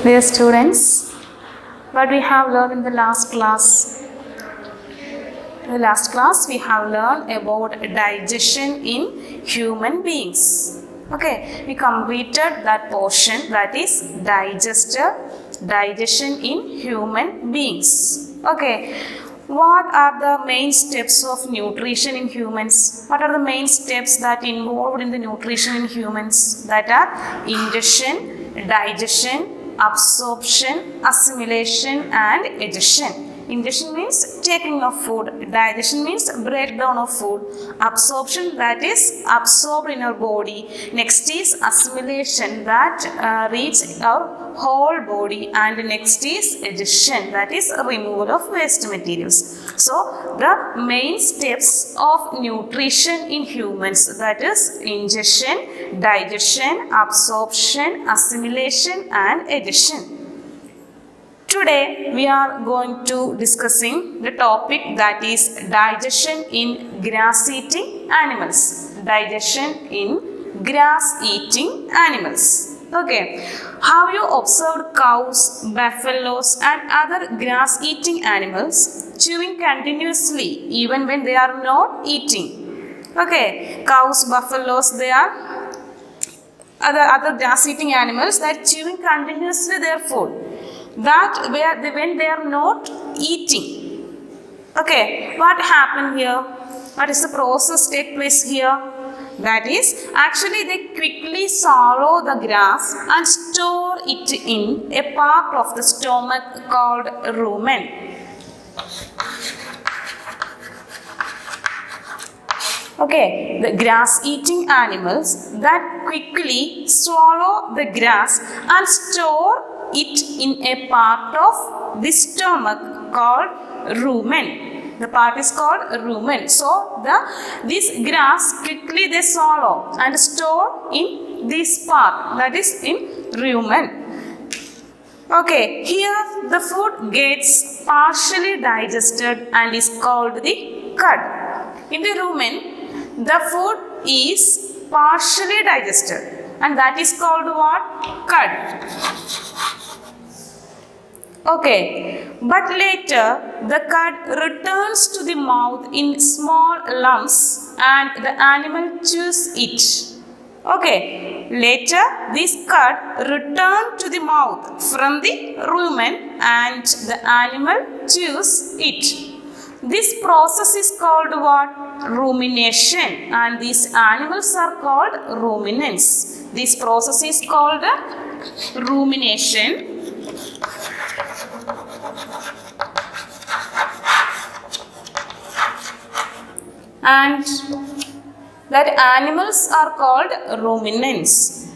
Dear students, what we have learned in the last class? In the last class, we have learned about digestion in human beings. Okay, we completed that portion, that is digestion in human beings. Okay, what are the main steps of nutrition in humans? What are the main steps that involved in the nutrition in humans? That are ingestion, digestion, absorption, assimilation and digestion. Ingestion means taking of food, digestion means breakdown of food, absorption, that is absorbed in our body. Next is assimilation, that reaches our whole body, and next is digestion, that is removal of waste materials. So the main steps of nutrition in humans, that is ingestion, digestion, absorption, assimilation and digestion. Today we are going to discussing the topic that is digestion in grass-eating animals. Digestion in grass-eating animals. Okay. Have you observed cows, buffaloes and other grass-eating animals chewing continuously even when they are not eating? Okay. Cows, buffaloes, they are other grass-eating animals that chewing continuously their food. That when they are not eating. Okay, what happened here? What is the process take place here? That is, actually they quickly swallow the grass and store it in a part of the stomach called rumen. Okay, the grass-eating animals that quickly swallow the grass and store it in a part of the stomach called rumen. The part is called rumen. So this grass quickly they swallow and store in this part, that is in rumen. Okay, here the food gets partially digested and is called the cud. In the rumen, the food is partially digested and that is called what? Cud. Okay, but later the cud returns to the mouth in small lumps and the animal chews it. Okay, later this cud returns to the mouth from the rumen and the animal chews it. This process is called what? Rumination, and these animals are called ruminants. This process is called rumination. And that animals are called ruminants.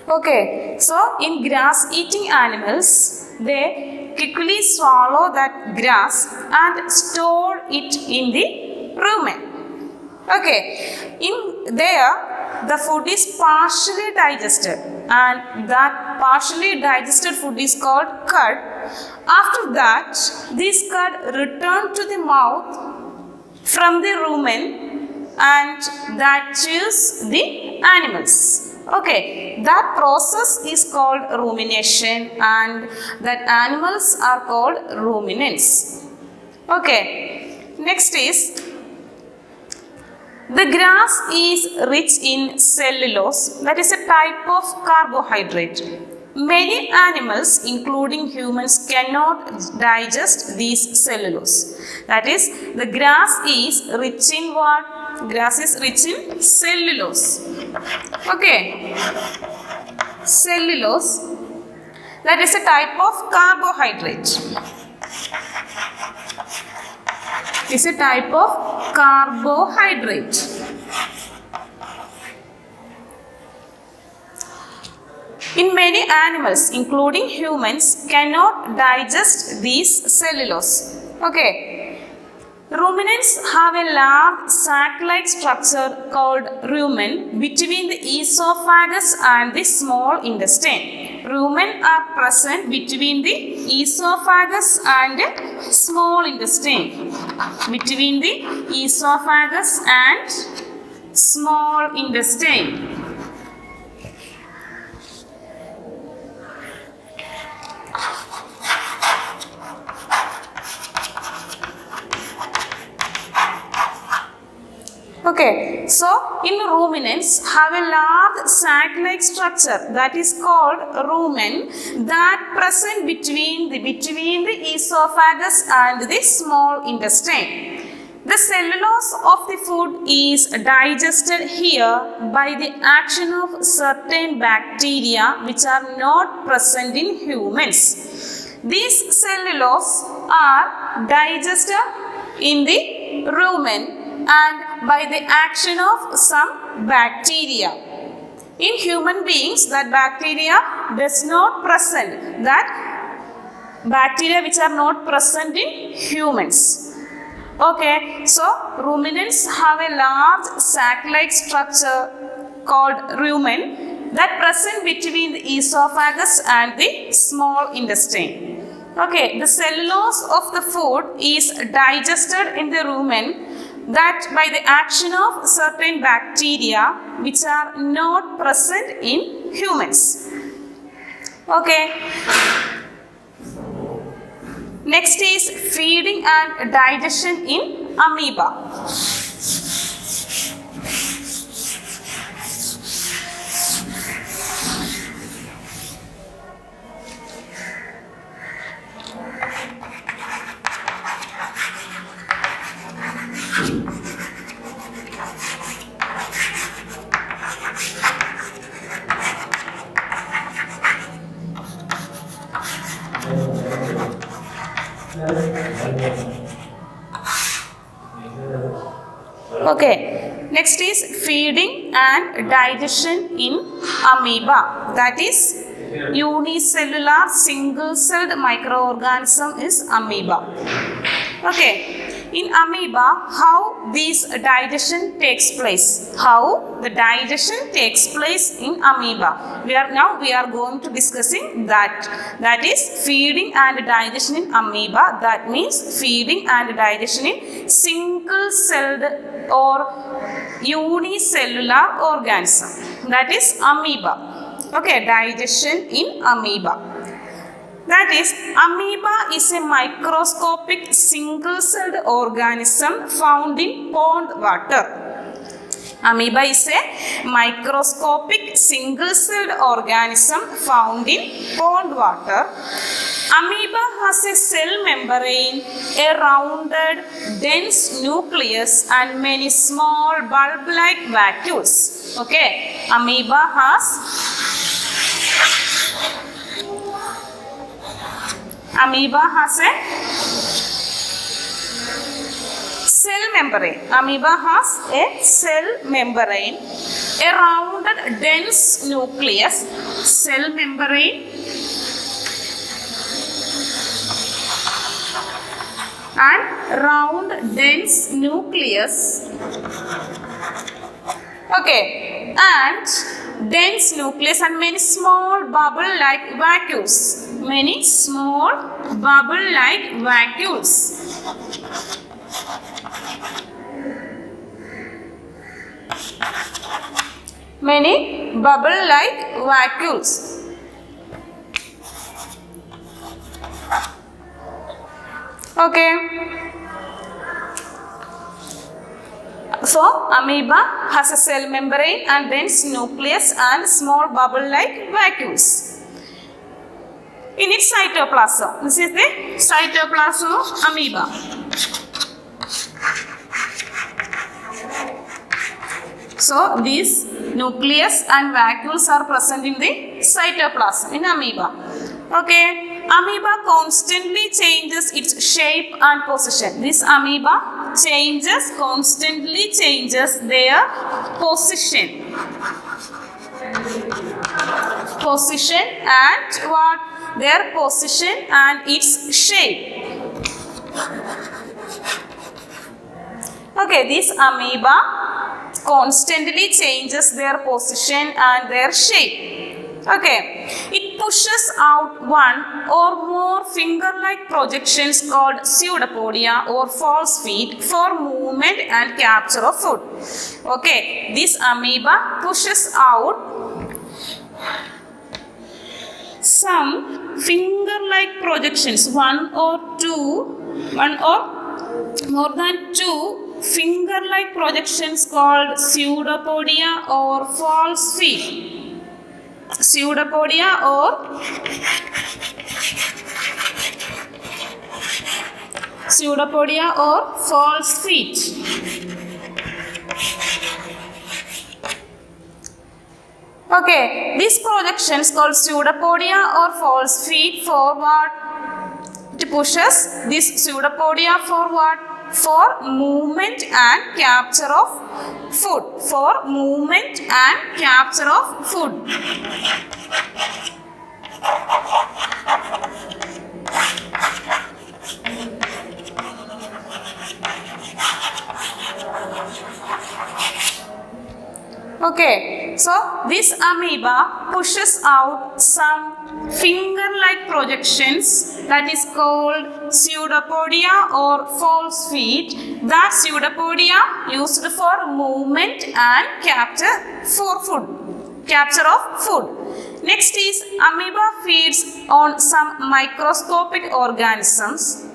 Okay, so in grass-eating animals, they quickly swallow that grass and store it in the rumen. Okay, in there the food is partially digested and that partially digested food is called cud. After that, this cud returned to the mouth from the rumen and that chews the animals. Okay, that process is called rumination and that animals are called ruminants. Okay, next is the grass is rich in cellulose, that is a type of carbohydrate. Many animals, including humans, cannot digest these cellulose. That is, the grass is rich in what? Grass is rich in cellulose. Okay, cellulose, that is a type of carbohydrate. Is a type of carbohydrate. In many animals, including humans, cannot digest these cellulose. Okay. Ruminants have a large sac-like structure called rumen between the esophagus and the small intestine. Rumen are present between the esophagus and small intestine. Between the esophagus and small intestine. Okay, so in ruminants have a large sac-like structure that is called rumen that present between the esophagus and the small intestine. The cellulose of the food is digested here by the action of certain bacteria which are not present in humans. These cellulose are digested in the rumen and by the action of some bacteria. In human beings, that bacteria does not present, that bacteria which are not present in humans. Okay, so ruminants have a large sac-like structure called rumen that present between the esophagus and the small intestine. Okay, the cellulose of the food is digested in the rumen that by the action of certain bacteria which are not present in humans. Okay. Next is feeding and digestion in amoeba. Okay, next is feeding and digestion in amoeba, that is unicellular single-celled microorganism is amoeba. Okay, in amoeba, how this digestion takes place? How the digestion takes place in amoeba? We are going to discussing that. That is feeding and digestion in amoeba. That means feeding and digestion in single-celled or unicellular organism. That is amoeba. Okay, digestion in amoeba. That is, amoeba is a microscopic single-celled organism found in pond water. Amoeba is a microscopic single-celled organism found in pond water. Amoeba has a cell membrane, a rounded, dense nucleus and many small bulb-like vacuoles. Okay, amoeba has a cell membrane. Amoeba has a cell membrane, a rounded dense nucleus, cell membrane and round dense nucleus. Okay, and dense nucleus and many small bubble-like vacuoles. Many small bubble-like vacuoles. Many bubble-like vacuoles. Okay. So, amoeba has a cell membrane and dense nucleus and small bubble-like vacuoles in its cytoplasm. This is the cytoplasm of amoeba. So, these nucleus and vacuoles are present in the cytoplasm in amoeba. Okay, amoeba constantly changes its shape and position. This amoeba constantly changes their position. And what? Their position and its shape. Okay, this amoeba constantly changes their position and their shape. Okay, it pushes out one or more finger-like projections called pseudopodia or false feet for movement and capture of food. Okay, this amoeba pushes out some finger-like projections, one or more than two finger-like projections called pseudopodia or false feet. Pseudopodia or false feet. Okay, these projections called pseudopodia or false feet forward. It pushes this pseudopodia forward for movement and capture of food. For movement and capture of food. Okay, so this amoeba pushes out some finger-like projections that is called pseudopodia or false feet. That pseudopodia used for movement and capture of food. Next is amoeba feeds on some microscopic organisms.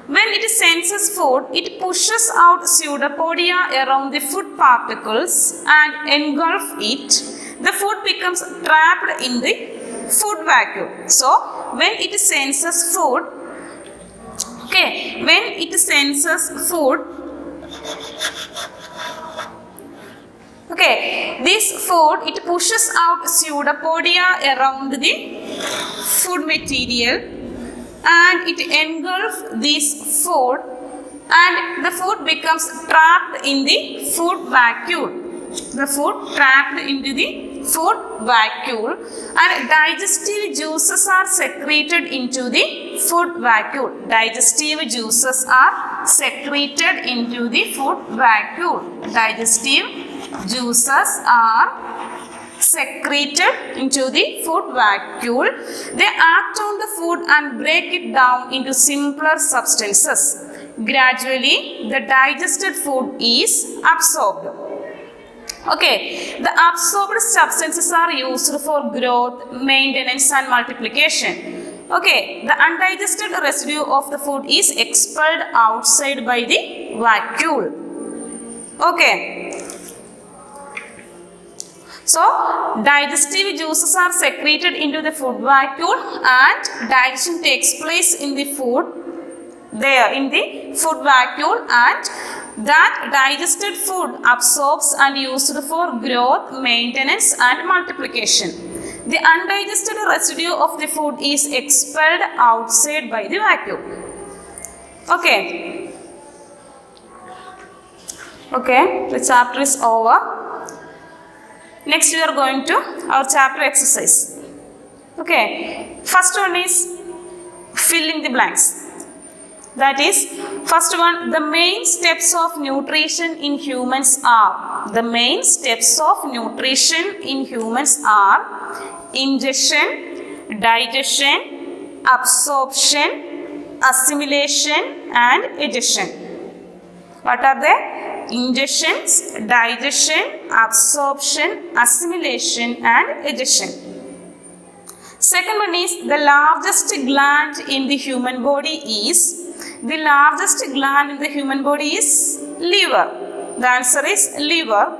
When it senses food, it pushes out pseudopodia around the food particles and engulf it. The food becomes trapped in the food vacuum. So, when it senses food, this food, it pushes out pseudopodia around the food material and it engulfs this food and the food becomes trapped in the food vacuole. The food trapped into the food vacuole and digestive juices are secreted into the food vacuole. Digestive juices are secreted into the food vacuole. Digestive juices are secreted into the food vacuole. They act on the food and break it down into simpler substances. Gradually, the digested food is absorbed. Okay, the absorbed substances are used for growth, maintenance and multiplication. Okay, the undigested residue of the food is expelled outside by the vacuole. Okay. So, digestive juices are secreted into the food vacuole and digestion takes place in the food vacuole and that digested food absorbs and used for growth, maintenance and multiplication. The undigested residue of the food is expelled outside by the vacuole. Okay, the chapter is over. Next we are going to our chapter exercise. Okay, first one is filling the blanks. That is, first one, the main steps of nutrition in humans are. The main steps of nutrition in humans are ingestion, digestion, absorption, assimilation and digestion. What are they? Ingestions, digestion, absorption, assimilation and digestion. Second one is the largest gland in the human body is liver. The answer is liver.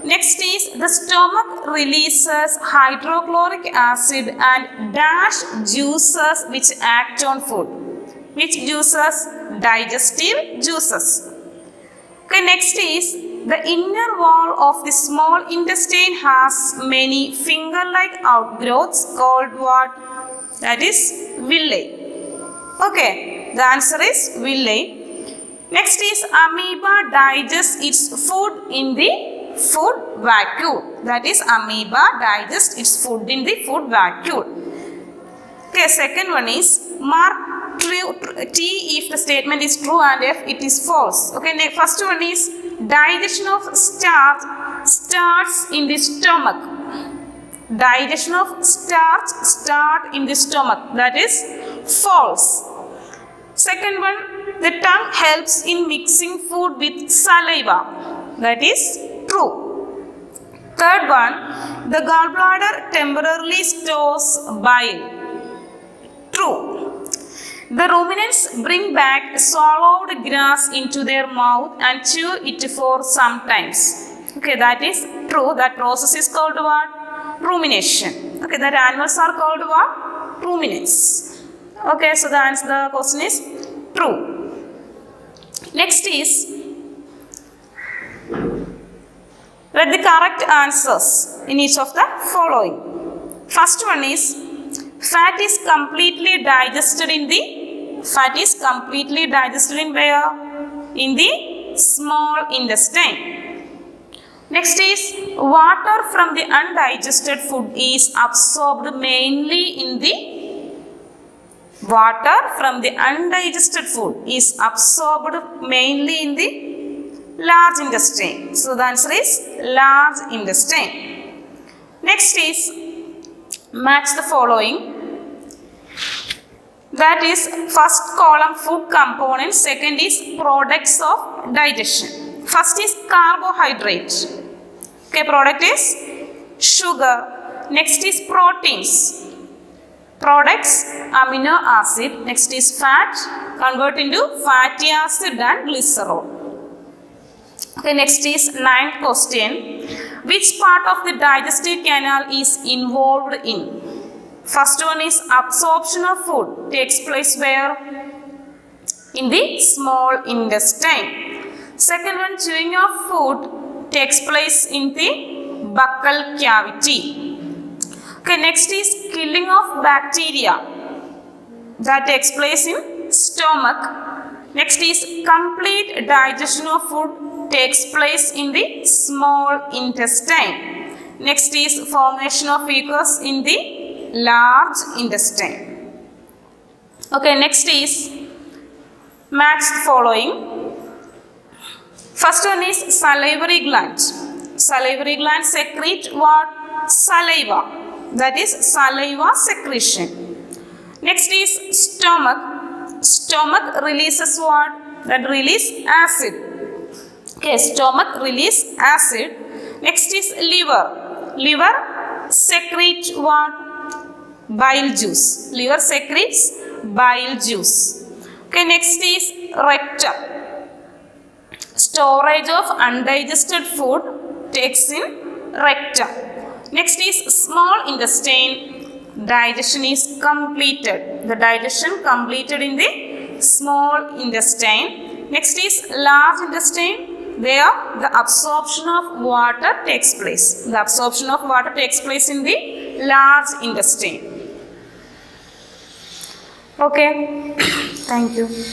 Next is the stomach releases hydrochloric acid and dash juices which act on food. Which juices? Digestive juices. Okay, next is the inner wall of the small intestine has many finger-like outgrowths called what? That is villi. Okay, the answer is villi. Next is amoeba digests its food in the food vacuole. That is amoeba digests its food in the food vacuole. Okay, second one is mark T if the statement is true and F it is false. Okay, first one is digestion of starch starts in the stomach. digestion of starch start in the stomach. That is false. Second one, the tongue helps in mixing food with saliva. That is true. Third one, the gallbladder temporarily stores bile. True. The ruminants bring back swallowed grass into their mouth and chew it for some times. Okay, that is true. That process is called what? Rumination. Okay, that animals are called what? Ruminants. Okay, so the question is true. Next is, write the correct answers in each of the following. First one is, fat is completely digested in where? In the small intestine. Next is, water from the undigested food is absorbed mainly in the large intestine. So the answer is large intestine. Next is, match the following. That is, first column food components, second is products of digestion. First is carbohydrate. Okay, product is sugar. Next is proteins. Products, amino acid. Next is fat, convert into fatty acid and glycerol. Okay, next is ninth question. Which part of the digestive canal is involved in? First one is absorption of food. Takes place where? In the small intestine. Second one, chewing of food takes place in the buccal cavity. Okay, next is killing of bacteria. That takes place in stomach. Next is complete digestion of food takes place in the small intestine. Next is formation of mucus in the large intestine. Okay, next is match the following. First one is salivary gland. Salivary gland secrete what? Saliva. That is saliva secretion. Next is stomach. Stomach releases what? That release acid. Okay, stomach release acid. Next is liver. Liver secrete what? Bile juice. Liver secretes bile juice. Okay, next is rectum. Storage of undigested food takes in rectum. Next is small intestine. Digestion is completed. The digestion completed in the small intestine. Next is large intestine, where the absorption of water takes place. The absorption of water takes place in the large intestine. Okay, thank you.